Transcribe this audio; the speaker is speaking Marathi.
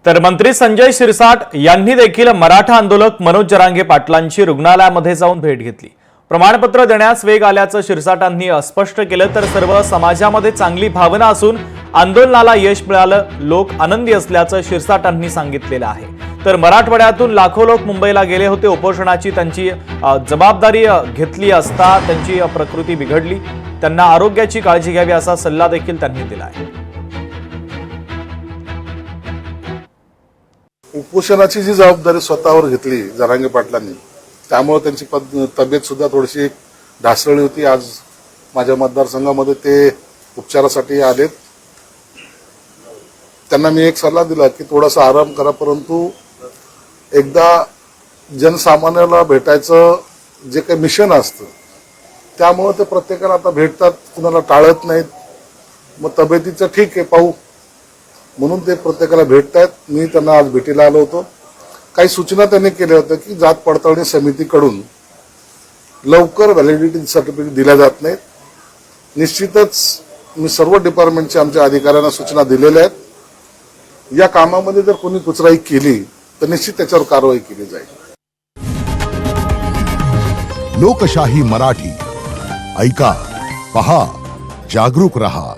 तर मंत्री संजय शिरसाट यांनी देखील मराठा आंदोलक मनोज जरांगे पाटलांची रुग्णालयामध्ये जाऊन भेट घेतली। प्रमाणपत्र देण्यास वेग आल्याचं शिरसाटांनी स्पष्ट केलं। तर सर्व समाजामध्ये चांगली भावना असून आंदोलनाला यश मिळालं, लोक आनंदी असल्याचं शिरसाटांनी सांगितलेलं आहे। तर मराठवाड्यातून लाखो लोक मुंबईला गेले होते। उपोषणाची त्यांची जबाबदारी घेतली असता त्यांची प्रकृती बिघडली, त्यांना आरोग्याची काळजी घ्यावी असा सल्ला देखील त्यांनी दिला आहे। उपोषणाची जी जबाबदारी स्वतःवर घेतली जरांगे पाटलांनी, त्यामुळे त्यांची तब्येत सुद्धा थोडीशी ढासळली होती। आज माझ्या मतदारसंघामध्ये ते उपचारासाठी आलेत। त्यांना मी एक सल्ला दिला की थोडासा आराम करा, परंतु एकदा जनसामान्याला भेटायचं जे काही मिशन असतं त्यामुळे ते प्रत्येकाला आता भेटतात, कुणाला टाळत नाहीत। मग तब्येतीचं ठीक आहे, पाहू म्हणून ते प्रत्येकाला भेटतायत। मी त्यांना आज भेटीला आलो होतो। काही सूचना त्यांनी केल्या होत्या की जात पडताळणी समितीकडून लवकर व्हॅलिडिटी सर्टिफिकेट दिल्या जात नाहीत। निश्चितच मी सर्व डिपार्टमेंटच्या आमच्या अधिकाऱ्यांना सूचना दिलेल्या आहेत। या कामामध्ये जर कोणी कुचराई केली तर निश्चित त्याच्यावर कारवाई केली जाईल। लोकशाही मराठी ऐका, पहा, जागरूक रहा।